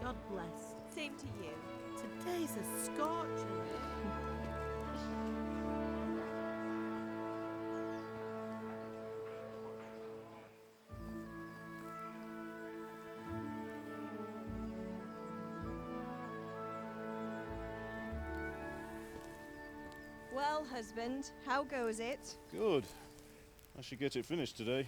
God bless. Same to you. Today's a scorcher. Well, husband, how goes it? Good. I should get it finished today.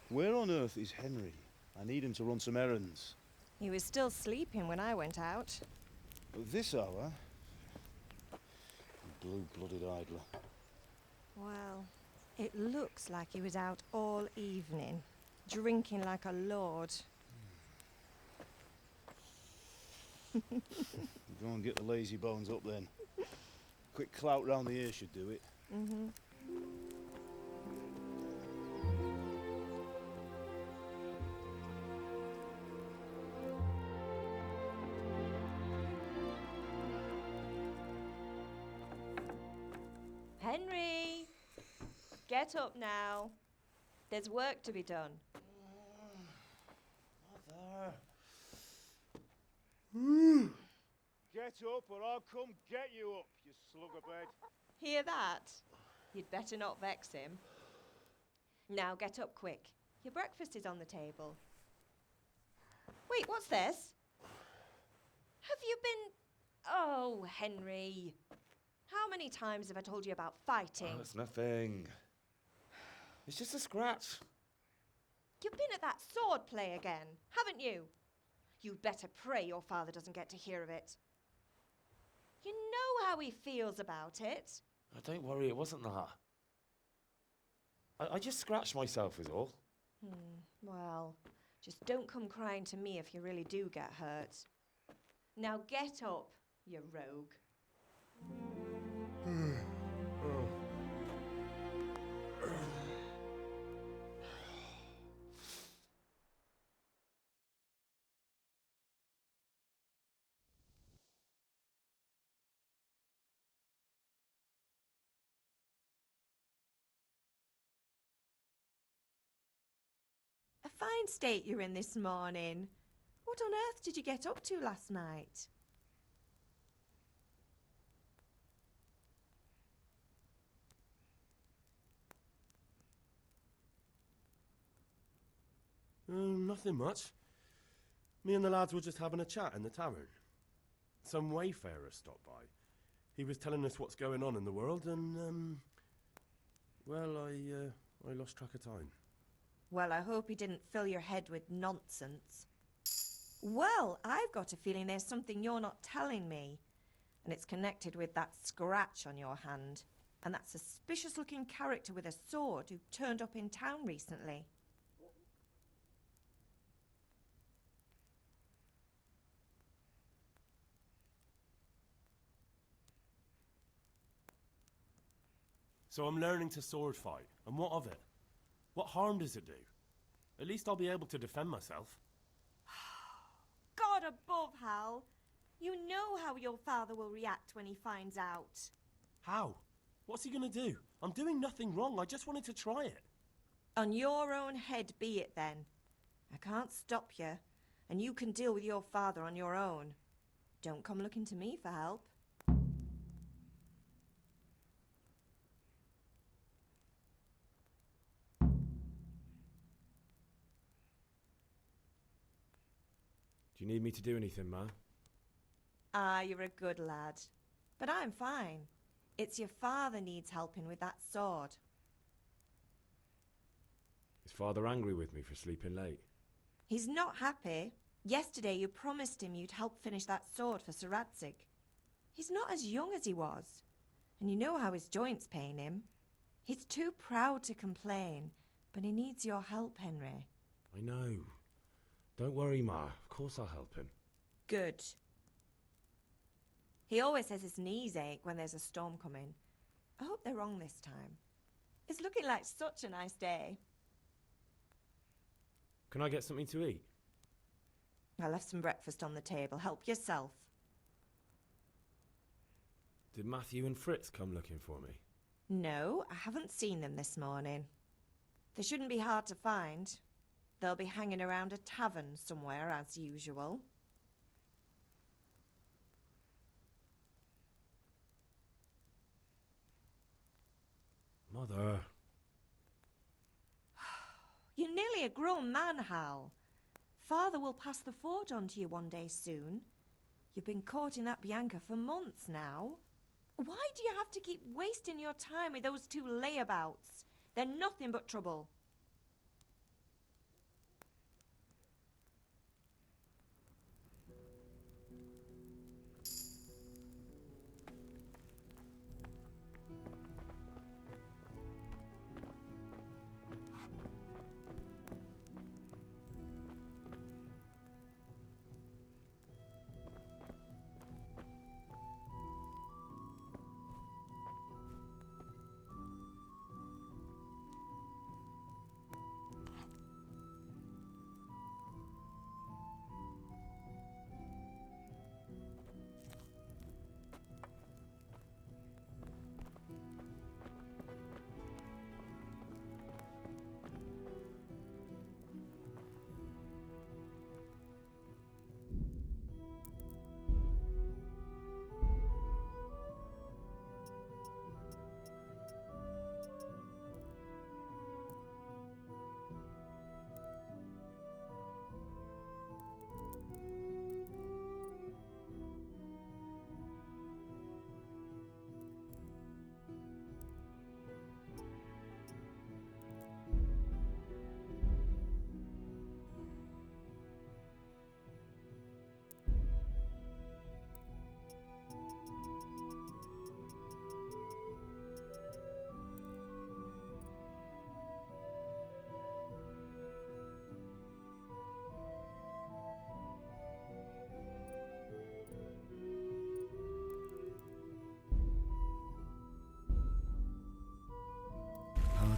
Where on earth is Henry? I need him to run some errands. He was still sleeping when I went out. At this hour? Blue-blooded idler. Well, it looks like he was out all evening, drinking like a lord. Go and get the lazy bones up then. Quick clout round the ear should do it. Mm-hmm. Henry! Get up now. There's work to be done. Mother. Get up or I'll come get you up, you slugabed. Hear that? You'd better not vex him. Now get up quick. Your breakfast is on the table. Wait, what's this? Have you been... Oh, Henry. How many times have I told you about fighting? Oh, it's nothing. It's just a scratch. You've been at that sword play again, haven't you? You'd better pray your father doesn't get to hear of it. You know how he feels about it. Oh, don't worry, it wasn't that. I just scratched myself is all. Well, just don't come crying to me if you really do get hurt. Now get up, you rogue. A fine state you're in this morning. What on earth did you get up to last night? Nothing much. Me and the lads were just having a chat in the tavern. Some wayfarer stopped by. He was telling us what's going on in the world and, well, I lost track of time. Well, I hope he didn't fill your head with nonsense. Well, I've got a feeling there's something you're not telling me. And it's connected with that scratch on your hand. And that suspicious-looking character with a sword who turned up in town recently. So I'm learning to sword fight, and what of it? What harm does it do? At least I'll be able to defend myself. God above, Hal. You know how your father will react when he finds out. How? What's he gonna do? I'm doing nothing wrong, I just wanted to try it. On your own head be it then. I can't stop you, and you can deal with your father on your own. Don't come looking to me for help. Do you need me to do anything, Ma? Ah, you're a good lad. But I'm fine. It's your father needs helping with that sword. Is Father angry with me for sleeping late? He's not happy. Yesterday you promised him you'd help finish that sword for Sir Radzig. He's not as young as he was. And you know how his joints pain him. He's too proud to complain, but he needs your help, Henry. I know. Don't worry, Ma. Of course I'll help him. Good. He always says his knees ache when there's a storm coming. I hope they're wrong this time. It's looking like such a nice day. Can I get something to eat? I left some breakfast on the table. Help yourself. Did Matthew and Fritz come looking for me? No, I haven't seen them this morning. They shouldn't be hard to find. They'll be hanging around a tavern somewhere, as usual. Mother. You're nearly a grown man, Hal. Father will pass the forge on to you one day soon. You've been courting that Bianca for months now. Why do you have to keep wasting your time with those two layabouts? They're nothing but trouble.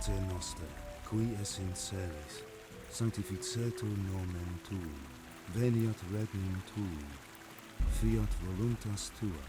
Pater noster, qui es in celis, sanctificetur nomen tuum, veniat regnum tuum, fiat voluntas tua.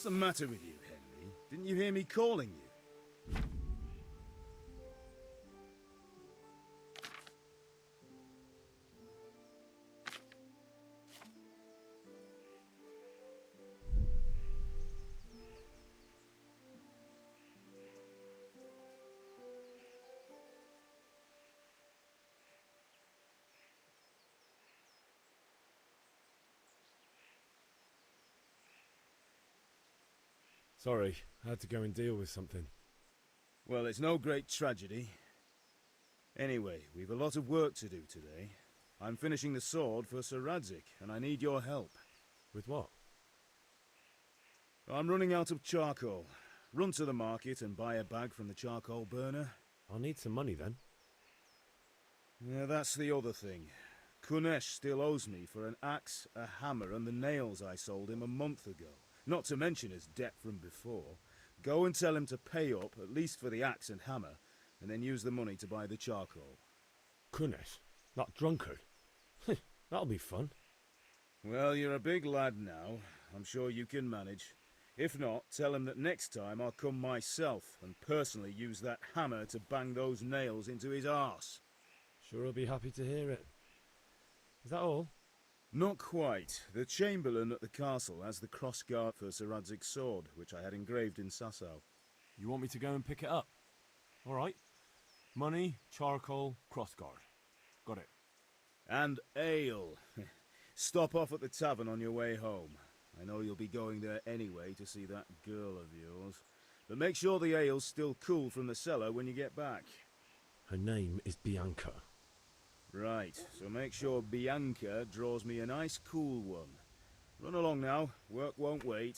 What's the matter with you, Henry? Didn't you hear me calling you? Sorry, I had to go and deal with something. Well, it's no great tragedy. Anyway, we've a lot of work to do today. I'm finishing the sword for Sir Radzik, and I need your help. With what? I'm running out of charcoal. Run to the market and buy a bag from the charcoal burner. I'll need some money then. Yeah, that's the other thing. Kunesh still owes me for an axe, a hammer, and the nails I sold him a month ago. Not to mention his debt from before. Go and tell him to pay up, at least for the axe and hammer, and then use the money to buy the charcoal. Kunesh? That drunkard? That'll be fun. Well, you're a big lad now. I'm sure you can manage. If not, tell him that next time I'll come myself and personally use that hammer to bang those nails into his arse. Sure he'll be happy to hear it. Is that all? Not quite. The Chamberlain at the castle has the crossguard for Sir Radzik's sword, which I had engraved in Sasau. You want me to go and pick it up? All right. Money, charcoal, crossguard. Got it. And ale. Stop off at the tavern on your way home. I know you'll be going there anyway to see that girl of yours. But make sure the ale's still cool from the cellar when you get back. Her name is Bianca. Right, so make sure Bianca draws me a nice cool one. Run along now, work won't wait.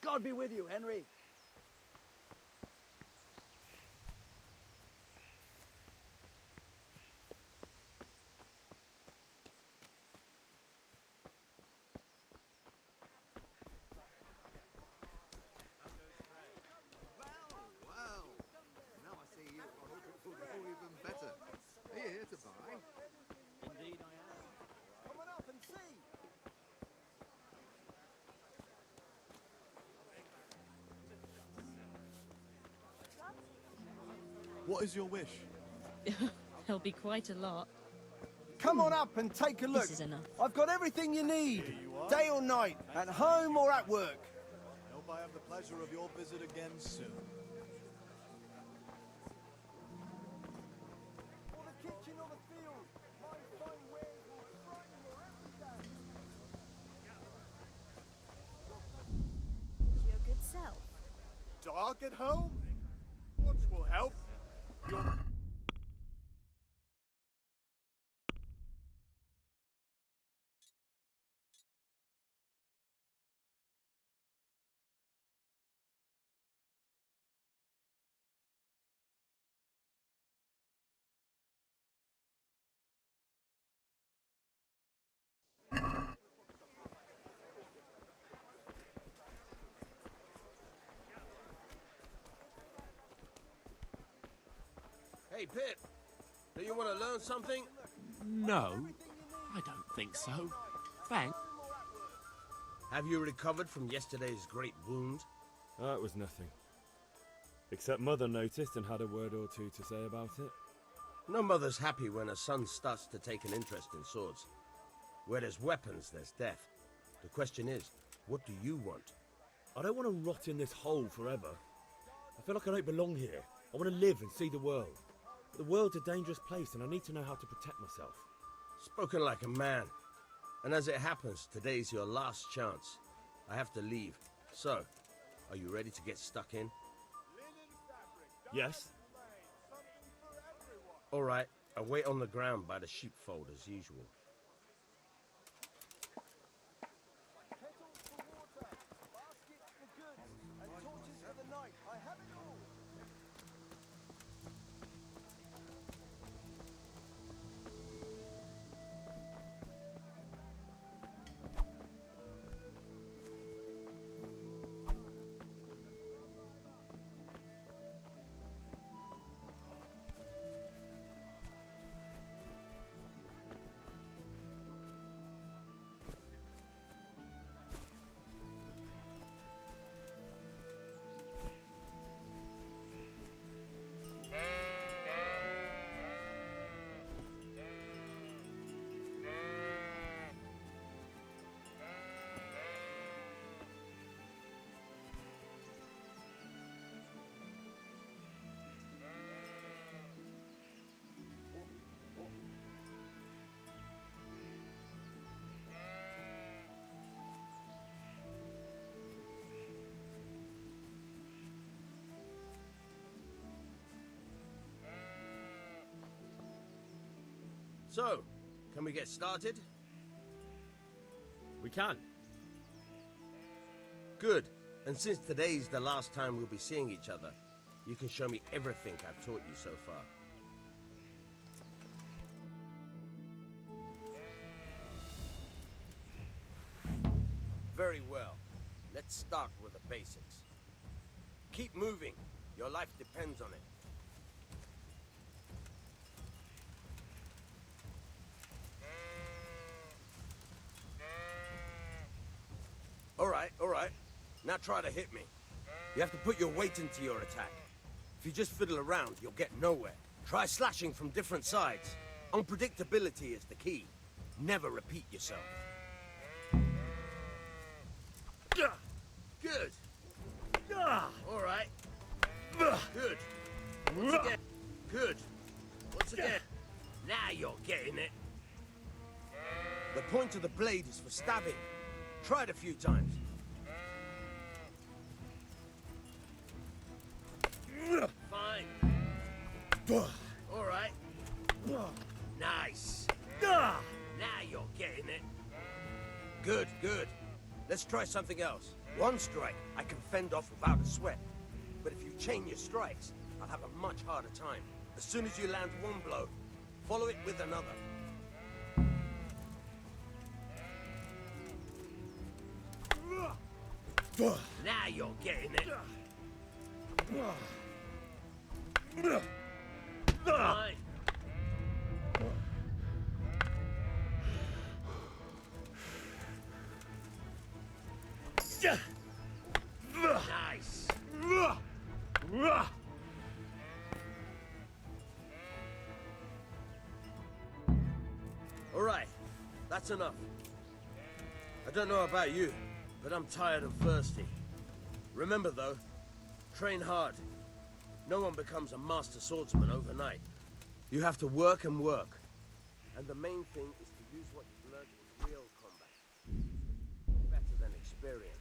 God be with you, Henry. Well, now I see you. I hope it will go even better. Are you here to buy? Indeed I am. Come on up and see. What is your wish? There'll be quite a lot. Come on up and take a look. This is enough. I've got everything you need. you are. Day or night, at home or at work. Hope I have the pleasure of your visit again soon. For the kitchen or the field, my fine wares will frighten your every day. Your good self. Dark at home? What will help? Your... Hey, Pip, do you want to learn something? No, I don't think so. Thanks. Have you recovered from yesterday's great wound? That was nothing. Except Mother noticed and had a word or two to say about it. No mother's happy when her son starts to take an interest in swords. Where there's weapons, there's death. The question is, what do you want? I don't want to rot in this hole forever. I feel like I don't belong here. I want to live and see the world. But the world's a dangerous place and I need to know how to protect myself. Spoken like a man. And as it happens, today's your last chance. I have to leave. So, are you ready to get stuck in? Yes? All right, I'll wait on the ground by the sheepfold as usual. Kettles for water, baskets for goods, and torches for the night. I have it all. So, can we get started? We can. Good. And since today's the last time we'll be seeing each other, you can show me everything I've taught you so far. Very well. Let's start with the basics. Keep moving. Your life depends on it. All right. Now try to hit me. You have to put your weight into your attack. If you just fiddle around, you'll get nowhere. Try slashing from different sides. Unpredictability is the key. Never repeat yourself. Good. All right. Good. Once again. Good. Once again. Now you're getting it. The point of the blade is for stabbing. Try it a few times. Fine. All right. Nice. Now you're getting it. Good. Let's try something else. One strike I can fend off without a sweat. But if you chain your strikes, I'll have a much harder time. As soon as you land one blow, follow it with another. Now you're getting it. Fine. Nice. All right, that's enough. I don't know about you, but I'm tired and thirsty. Remember though, train hard. No one becomes a master swordsman overnight. You have to work and work. And the main thing is to use what you've learned in real combat. Better than experience.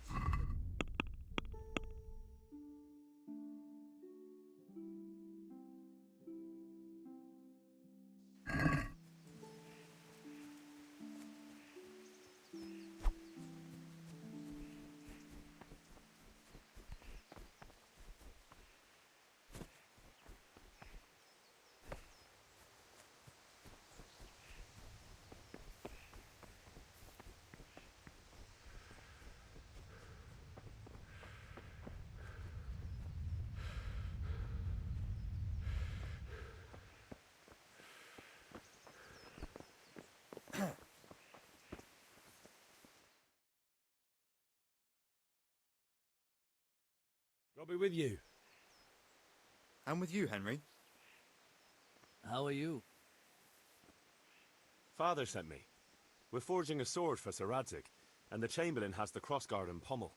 I'll be with you. And with you, Henry. How are you? Father sent me. We're forging a sword for Sir Radzig, and the Chamberlain has the crossguard and pommel.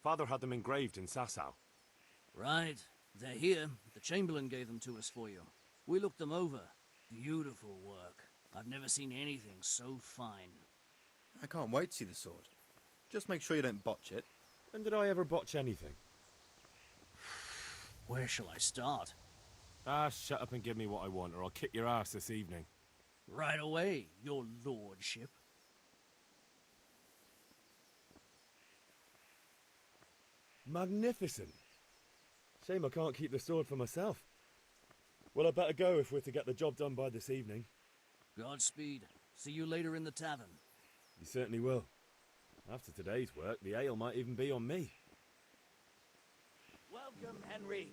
Father had them engraved in Sasau. Right. They're here. The Chamberlain gave them to us for you. We looked them over. Beautiful work. I've never seen anything so fine. I can't wait to see the sword. Just make sure you don't botch it. When did I ever botch anything? Where shall I start? Ah, shut up and give me what I want, or I'll kick your ass this evening. Right away, your lordship. Magnificent. Shame I can't keep the sword for myself. Well, I better go if we're to get the job done by this evening. Godspeed. See you later in the tavern. You certainly will. After today's work, the ale might even be on me. Welcome, Henry.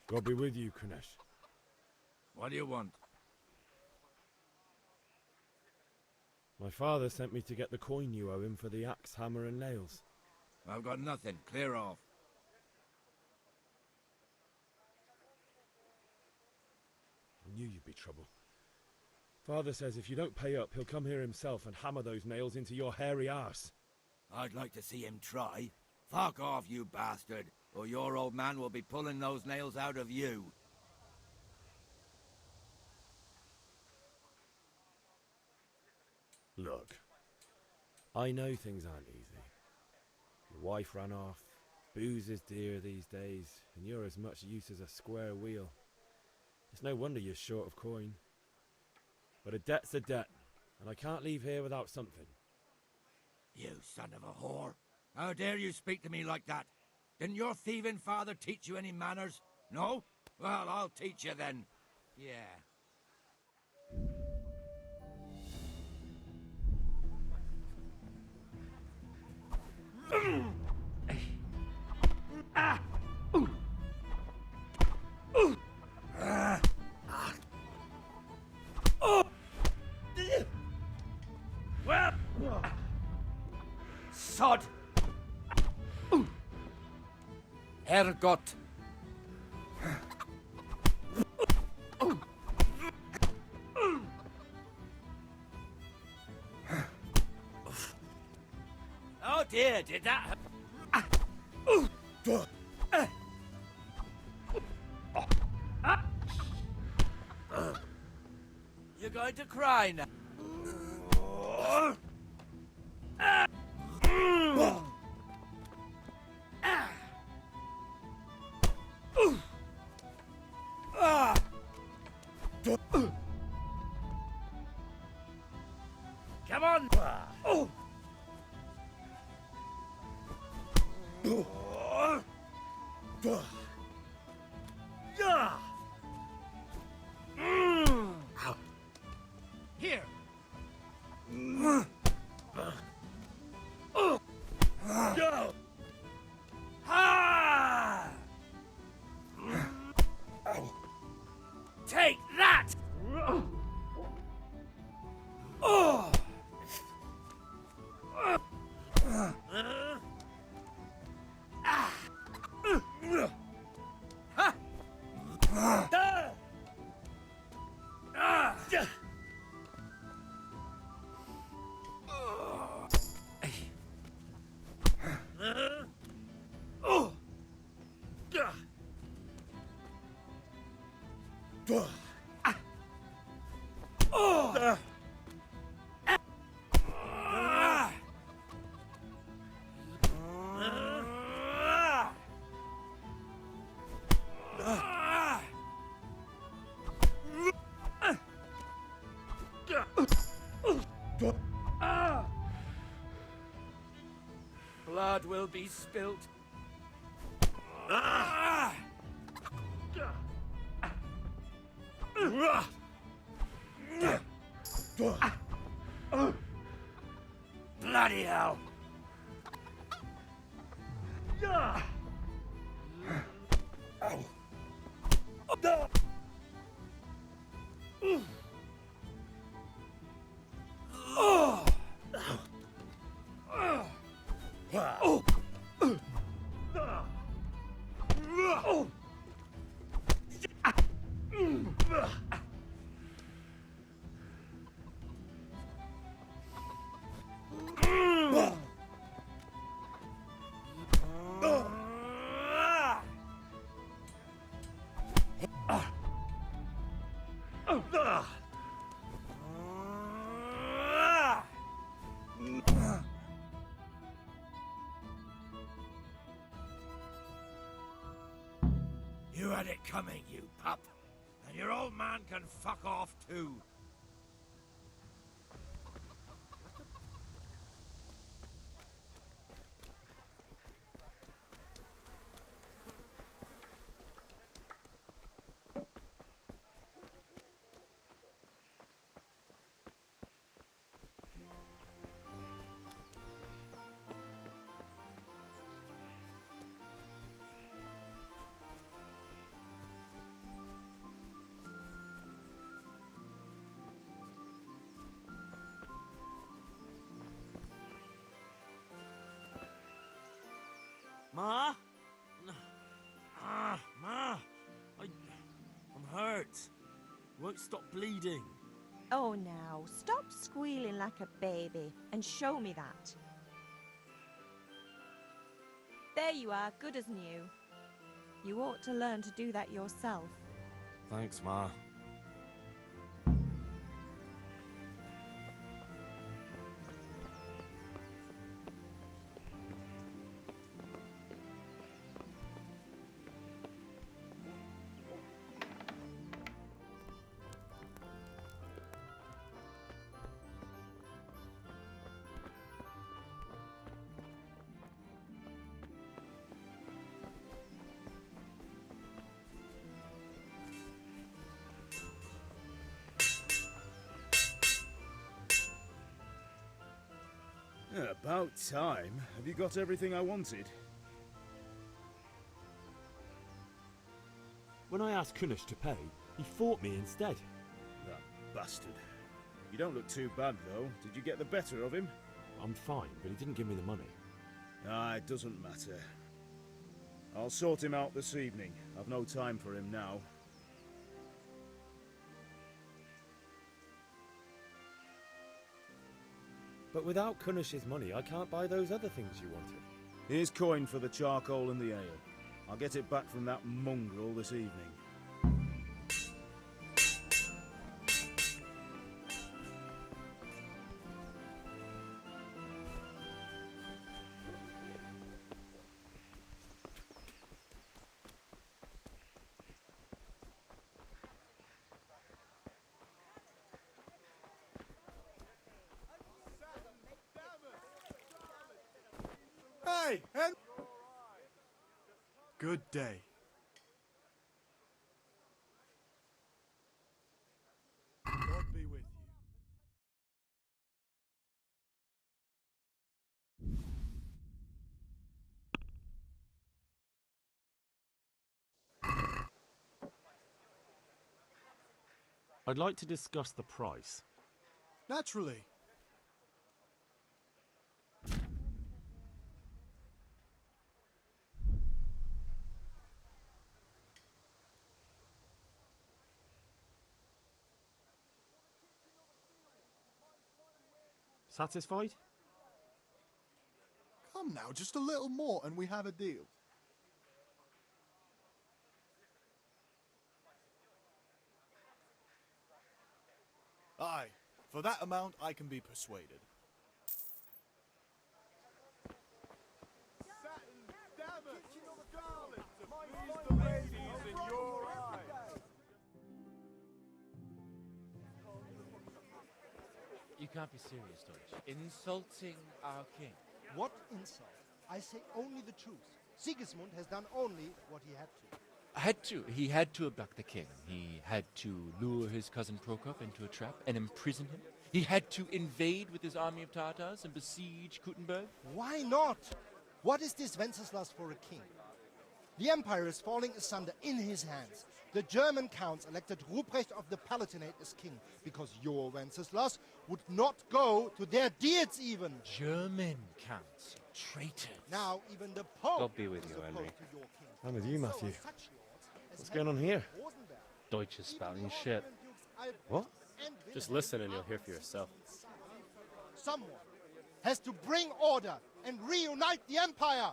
God be with you, Kunesh. What do you want? My father sent me to get the coin you owe him for the axe, hammer and nails. I've got nothing. Clear off. I knew you'd be trouble. Father says if you don't pay up, he'll come here himself and hammer those nails into your hairy arse. I'd like to see him try. Fuck off, you bastard, or your old man will be pulling those nails out of you. Look, I know things aren't easy. Your wife ran off, booze is dear these days, and you're as much use as a square wheel. It's no wonder you're short of coin. But a debt's a debt, and I can't leave here without something. You son of a whore. How dare you speak to me like that? Didn't your thieving father teach you any manners? No? Well, I'll teach you then. Yeah. Sod! Herrgott! Oh dear, did that... You're going to cry now. Come on! Here! Go! Ha! Take that! Oh! Blood will be spilt. Bloody hell! You had it coming, you pup. And your old man can fuck off too. Ma? Ma! I'm hurt. Won't stop bleeding. Oh, now, stop squealing like a baby and show me that. There you are, good as new. You ought to learn to do that yourself. Thanks, Ma. Yeah, about time. Have you got everything I wanted? When I asked Kunish to pay, he fought me instead. That bastard. You don't look too bad, though. Did you get the better of him? I'm fine, but he didn't give me the money. Ah, it doesn't matter. I'll sort him out this evening. I've no time for him now. But without Kunish's money, I can't buy those other things you wanted. Here's coin for the charcoal and the ale. I'll get it back from that mongrel this evening. Hey, good day. God be with you. I'd like to discuss the price. Naturally. Satisfied? Come now, just a little more and we have a deal. Aye, for that amount I can be persuaded. You can't be serious, Deutsch. Insulting our king. What insult? I say only the truth. Sigismund has done only what he had to. He had to abduct the king. He had to lure his cousin Prokop into a trap and imprison him. He had to invade with his army of Tatars and besiege Kuttenberg. Why not? What is this Wenceslas for a king? The empire is falling asunder in his hands. The German counts elected Ruprecht of the Palatinate as king because your Wenceslas would not go to their deeds even. German counts, traitors. Now even the Pope God be with you, is Henry. opposed to your king. I'm with you, Matthew. So such lords as What's going on Henry here? Rosenberg, Deutsch is spouting shit. What? Just listen and you'll hear for yourself. Someone has to bring order and reunite the empire.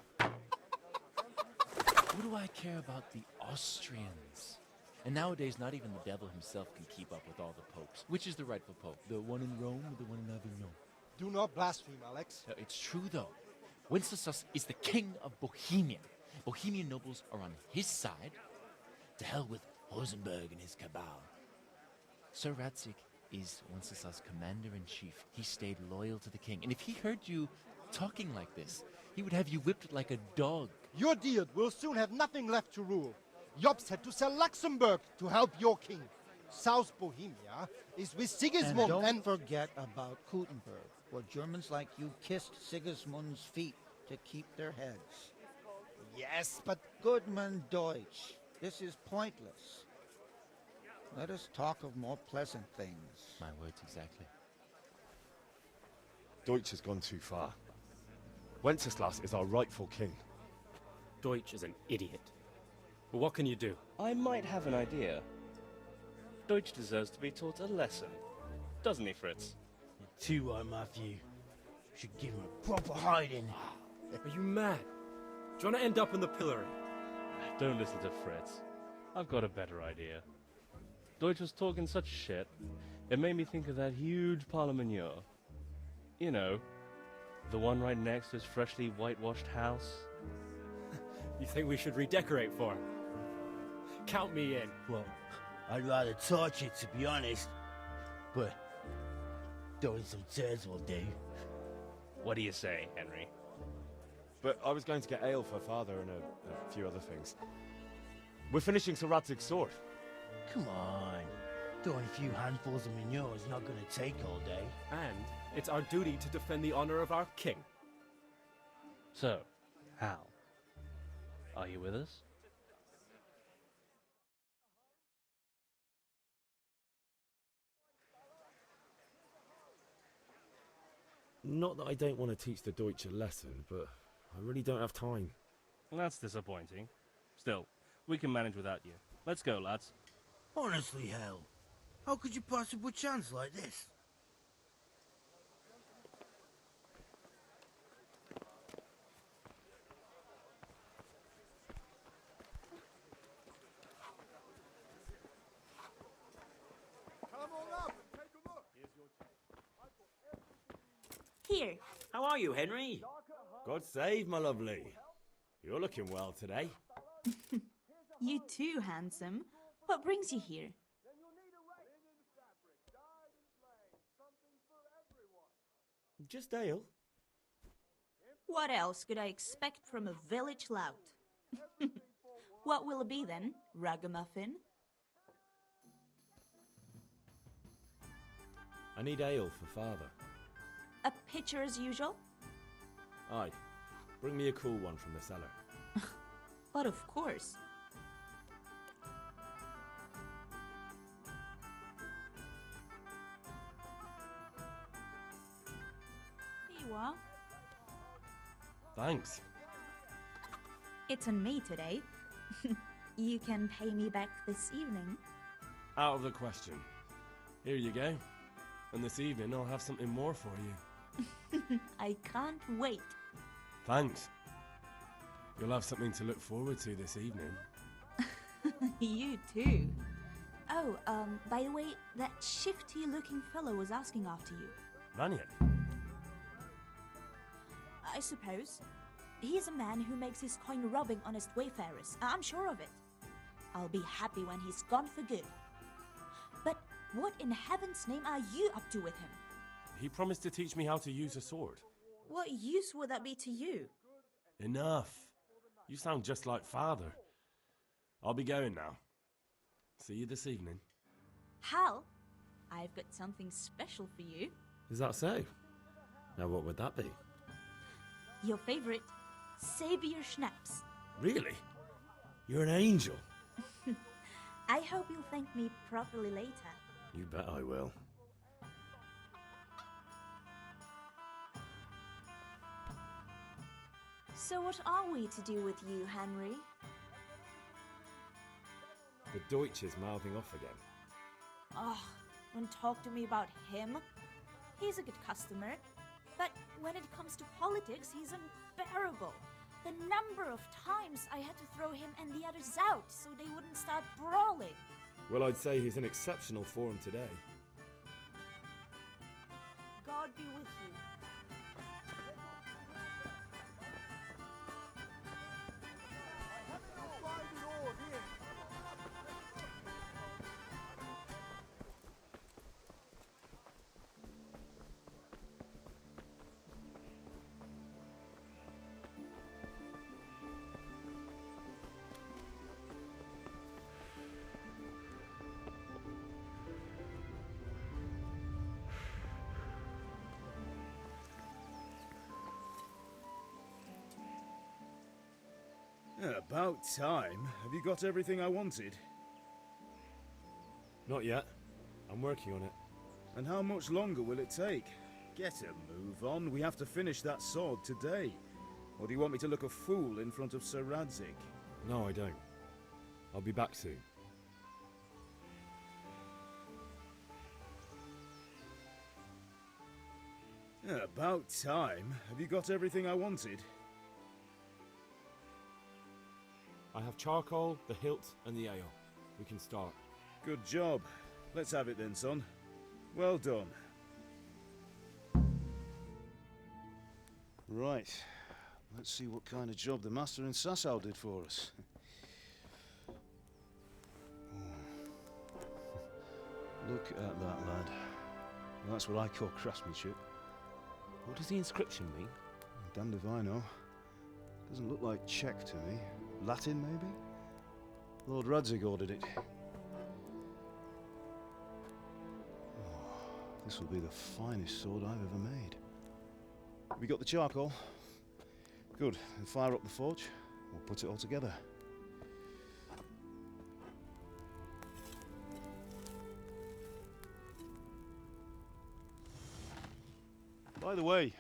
What do I care about the Austrians? And nowadays, not even the devil himself can keep up with all the popes. Which is the rightful pope? The one in Rome or the one in Avignon? Do not blaspheme, Alex. No, it's true, though. Wenceslas is the king of Bohemia. Bohemian nobles are on his side. To hell with Rosenberg and his cabal. Sir Radzik is Wenceslas' commander-in-chief. He stayed loyal to the king. And if he heard you talking like this, he would have you whipped like a dog. Your Diet will soon have nothing left to rule. Jobst had to sell Luxembourg to help your king. South Bohemia is with Sigismund and don't forget about Kuttenberg, where Germans like you kissed Sigismund's feet to keep their heads. Yes, but... Goodman Deutsch, this is pointless. Let us talk of more pleasant things. My words exactly. Deutsch has gone too far. Wenceslas is our rightful king. Deutsch is an idiot. But what can you do? I might have an idea. Deutsch deserves to be taught a lesson. Doesn't he, Fritz? You're too right, Matthew. Should give him a proper hiding. Are you mad? Do you want to end up in the pillory? Don't listen to Fritz. I've got a better idea. Deutsch was talking such shit, it made me think of that huge parliament. You know, the one right next to his freshly whitewashed house. You think we should redecorate for him? Count me in. Well, I'd rather torch it, to be honest. But throwing some turds will do. What do you say, Henry? But I was going to get ale for father and a few other things. We're finishing Sir Radzig's sword. Come on. Throwing a few handfuls of manure is not going to take all day. And it's our duty to defend the honor of our king. So, Hal, are you with us? Not that I don't want to teach the Deutsch a lesson, but I really don't have time. Well, that's disappointing. Still, we can manage without you. Let's go, lads. Honestly, Hal, how could you possibly chance like this? Come on up and take a look. Here. How are you, Henry? God save, my lovely. You're looking well today. You too, handsome. What brings you here? Just ale. What else could I expect from a village lout? What will it be then? Ragamuffin? I need ale for father. A pitcher as usual? Aye. Bring me a cool one from the cellar. But of course. Here you are. Thanks. It's on me today. You can pay me back this evening. Out of the question. Here you go. And this evening I'll have something more for you. I can't wait. Thanks. You'll have something to look forward to this evening. You too. Oh, by the way, that shifty-looking fellow was asking after you. Mannion? I suppose. He's a man who makes his coin robbing honest wayfarers. I'm sure of it. I'll be happy when he's gone for good. But what in heaven's name are you up to with him? He promised to teach me how to use a sword. What use would that be to you? Enough. You sound just like Father. I'll be going now. See you this evening. Hal, I've got something special for you. Is that so? Now what would that be? Your favorite, Savior Schnapps. Really? You're an angel. I hope you'll thank me properly later. You bet I will. So what are we to do with you, Henry? The Deutsch is mouthing off again. Oh, don't talk to me about him. He's a good customer. But when it comes to politics, he's unbearable. The number of times I had to throw him and the others out so they wouldn't start brawling. Well, I'd say he's in exceptional form today. God be with you. About time. Have you got everything I wanted? Not yet. I'm working on it. And how much longer will it take? Get a move on. We have to finish that sword today. Or do you want me to look a fool in front of Sir Radzik? No, I don't. I'll be back soon. About time. Have you got everything I wanted? I have charcoal, the hilt, and the ale. We can start. Good job. Let's have it then, son. Well done. Right. Let's see what kind of job the master in Sasau did for us. Look at that, lad. That's what I call craftsmanship. What does the inscription mean? Damned if I know. Doesn't look like Czech to me. Latin, maybe? Lord Radzik ordered it. Oh, this will be the finest sword I've ever made. Have you got the charcoal? Good. Then fire up the forge. We'll put it all together. By the way,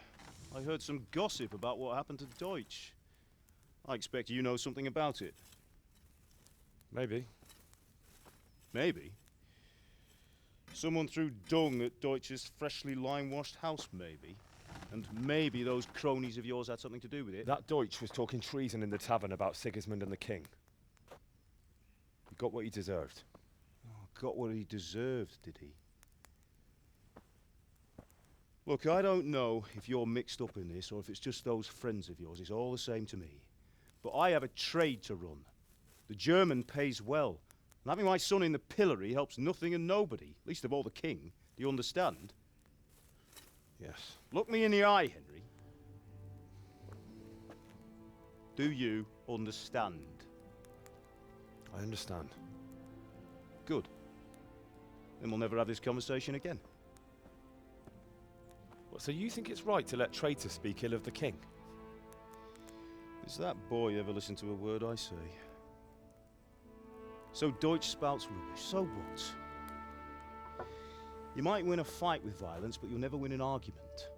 I heard some gossip about what happened to Deutsch. I expect you know something about it. Maybe. Maybe? Someone threw dung at Deutsch's freshly lime-washed house, maybe? And maybe those cronies of yours had something to do with it? That Deutsch was talking treason in the tavern about Sigismund and the king. He got what he deserved. Oh, got what he deserved, did he? Look, I don't know if you're mixed up in this or if it's just those friends of yours. It's all the same to me. But I have a trade to run. The German pays well. And having my son in the pillory helps nothing and nobody, least of all the king. Do you understand? Yes. Look me in the eye, Henry. Do you understand? I understand. Good. Then we'll never have this conversation again. What, so you think it's right to let traitors speak ill of the king? Does that boy ever listen to a word I say? So Deutsch spouts rubbish. So what? You might win a fight with violence, but you'll never win an argument.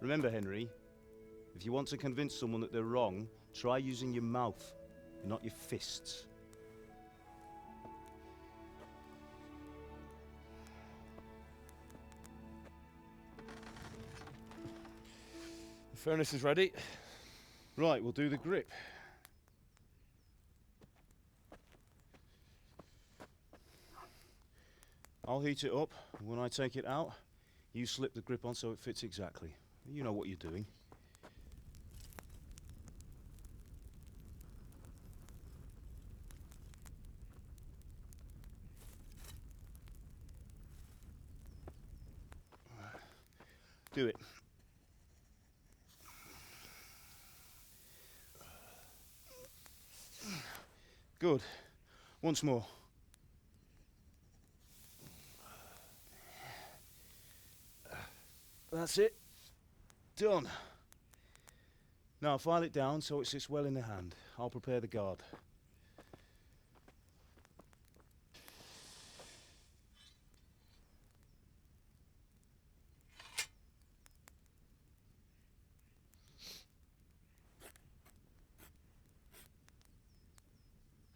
Remember, Henry, if you want to convince someone that they're wrong, try using your mouth, not your fists. The furnace is ready. Right, we'll do the grip. I'll heat it up, and when I take it out, you slip the grip on so it fits exactly. You know what you're doing. Do it. Good. Once more. That's it. Done. Now file it down so it sits well in the hand. I'll prepare the guard.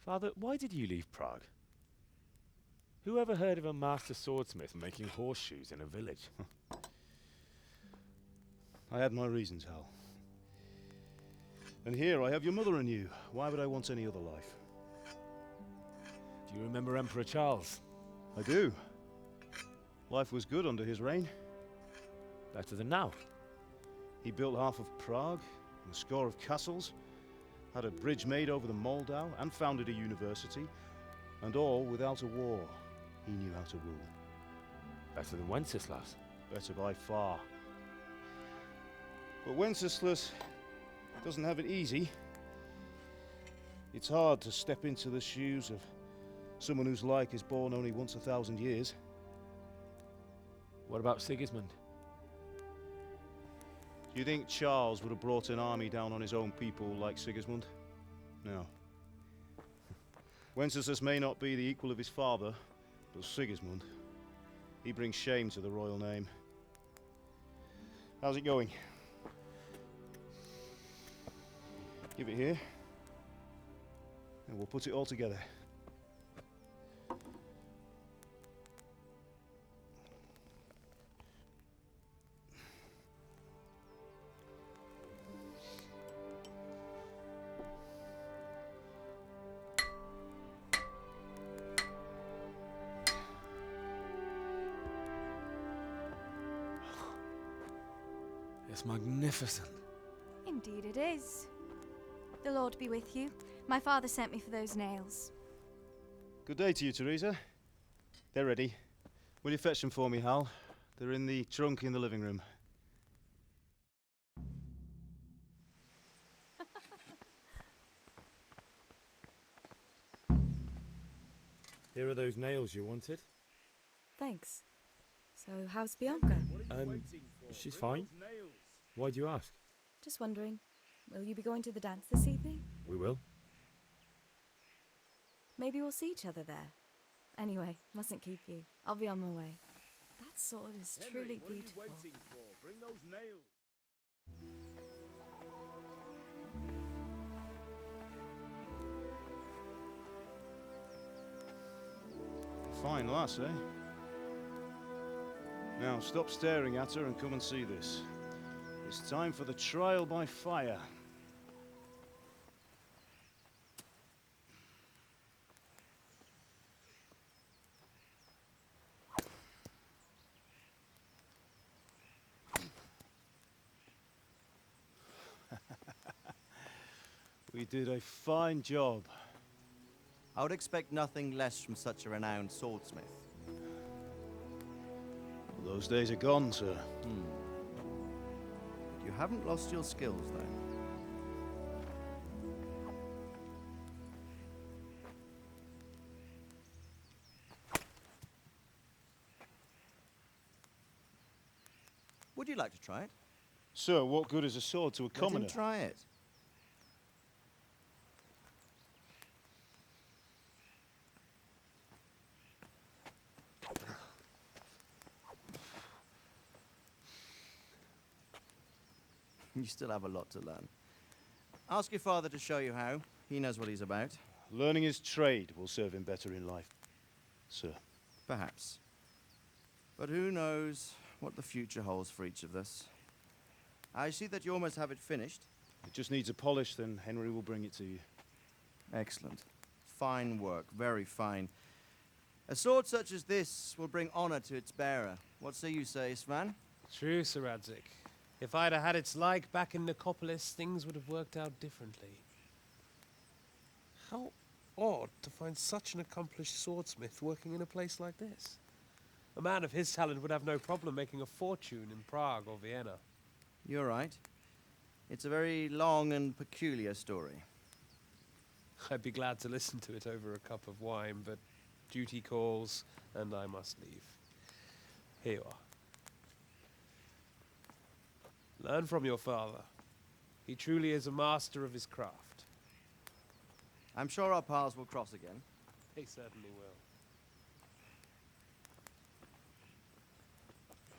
Father, why did you leave Prague? Who ever heard of a master swordsmith making horseshoes in a village? I had my reasons, Hal. And here I have your mother and you. Why would I want any other life? Do you remember Emperor Charles? I do. Life was good under his reign. Better than now. He built half of Prague, and a score of castles, had a bridge made over the Moldau, and founded a university, and all without a war. He knew how to rule. Better than Wenceslas. Better by far. But Wenceslas doesn't have it easy. It's hard to step into the shoes of someone whose like is born only once 1,000 years. What about Sigismund? Do you think Charles would have brought an army down on his own people like Sigismund? No. Wenceslas may not be the equal of his father, but Sigismund, he brings shame to the royal name. How's it going? Give it here, and we'll put it all together. It's magnificent. Indeed it is. The Lord be with you. My father sent me for those nails. Good day to you, Teresa. They're ready. Will you fetch them for me, Hal? They're in the trunk in the living room. Here are those nails you wanted. Thanks. So, how's Bianca? She's fine. Why do you ask? Just wondering, will you be going to the dance this evening? We will. Maybe we'll see each other there. Anyway, mustn't keep you. I'll be on my way. That sword is truly beautiful. Bring those nails. Fine lass, eh? Now stop staring at her and come and see this. It's time for the trial by fire. We did a fine job. I would expect nothing less from such a renowned swordsmith. Those days are gone, sir. You haven't lost your skills, though. Would you like to try it? Sir, what good is a sword to a commoner? Let him try it. You still have a lot to learn. Ask your father to show you how. He knows what he's about. Learning his trade will serve him better in life, sir. Perhaps. But who knows what the future holds for each of us. I see that you almost have it finished. It just needs a polish, then Henry will bring it to you. Excellent. Fine work, very fine. A sword such as this will bring honor to its bearer. What say you, Svan? True, Sir Radzik. If I'd have had its like back in Nicopolis, things would have worked out differently. How odd to find such an accomplished swordsmith working in a place like this. A man of his talent would have no problem making a fortune in Prague or Vienna. You're right. It's a very long and peculiar story. I'd be glad to listen to it over a cup of wine, but duty calls, and I must leave. Here you are. Learn from your father. He truly is a master of his craft. I'm sure our paths will cross again. They certainly will.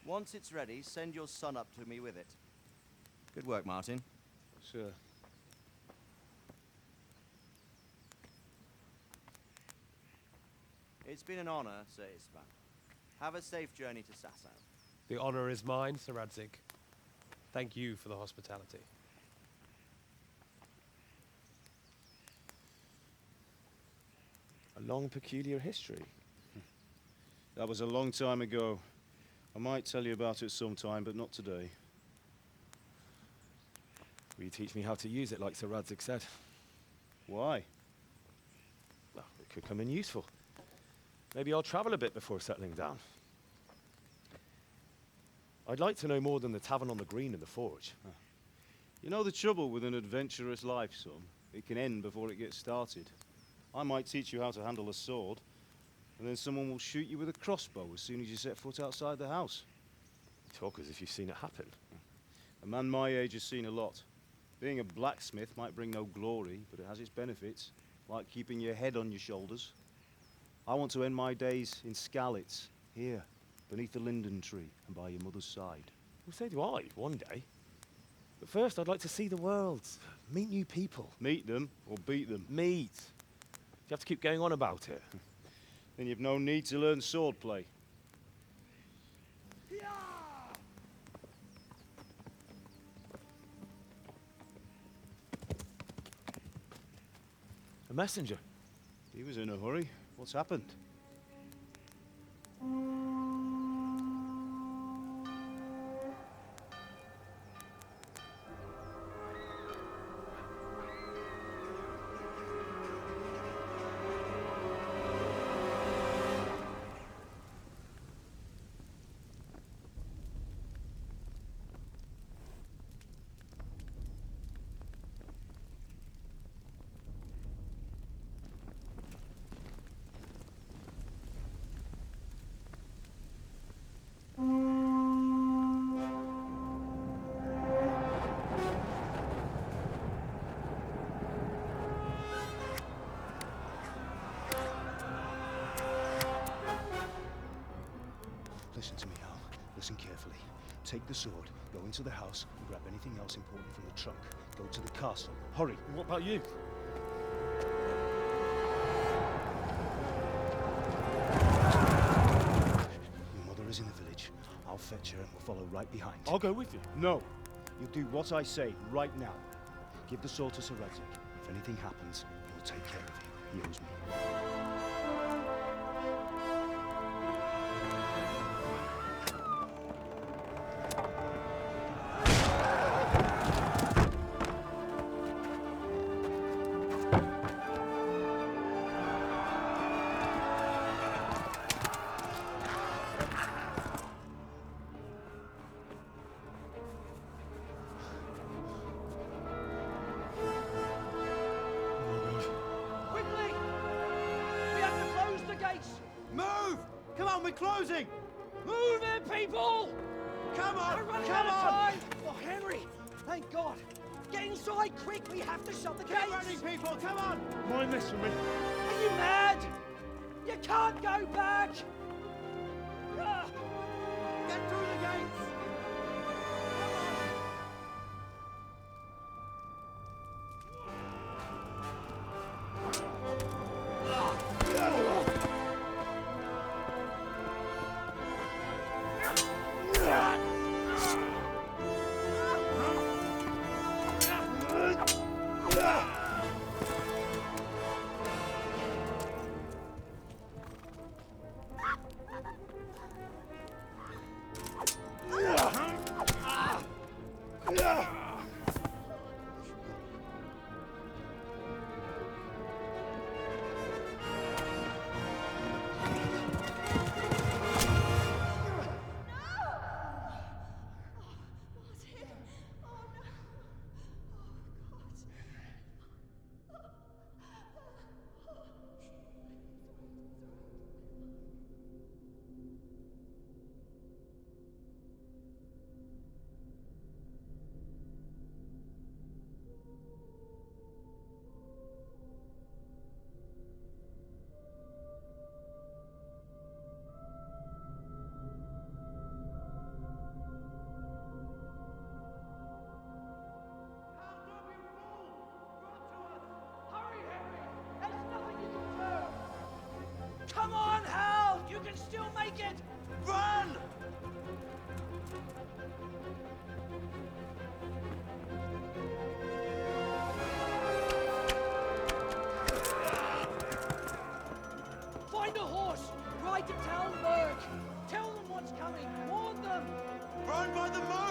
Once it's ready, send your son up to me with it. Good work, Martin. Sure. It's been an honor, Sir Istvan. Have a safe journey to Sasau. The honor is mine, Sir Radzik. Thank you for the hospitality. A long, peculiar history. That was a long time ago. I might tell you about it sometime, but not today. Will you teach me how to use it, like Sir Radzik said? Why? Well, it could come in useful. Maybe I'll travel a bit before settling down. I'd like to know more than the tavern on the green and the forge. You know the trouble with an adventurous life, son? It can end before it gets started. I might teach you how to handle a sword, and then someone will shoot you with a crossbow as soon as you set foot outside the house. You talk as if you've seen it happen. A man my age has seen a lot. Being a blacksmith might bring no glory, but it has its benefits, like keeping your head on your shoulders. I want to end my days in Skalitz, here, beneath the linden tree and by your mother's side. Well, so do I, one day. But first, I'd like to see the world, meet new people. Meet them or beat them? Meet. You have to keep going on about it. Then you've no need to learn swordplay. A messenger. He was in a hurry. What's happened? Listen to me, Al. Listen carefully. Take the sword, go into the house, and grab anything else important from the trunk. Go to the castle. Hurry. And what about you? Your mother is in the village. I'll fetch her and we'll follow right behind. I'll go with you. No. You'll do what I say right now. Give the sword to Sir Radzik. If anything happens, he'll take care of you. He owes me. Move! Come on, we're closing! Move it, people! Come on! We're running Come out of on! time! Oh, Henry! Thank God! Get inside quick! We have to shut the gates! Get running, people! Come on! Mind this for me. Are you mad? You can't go back! Ah! Get through the gates! the march!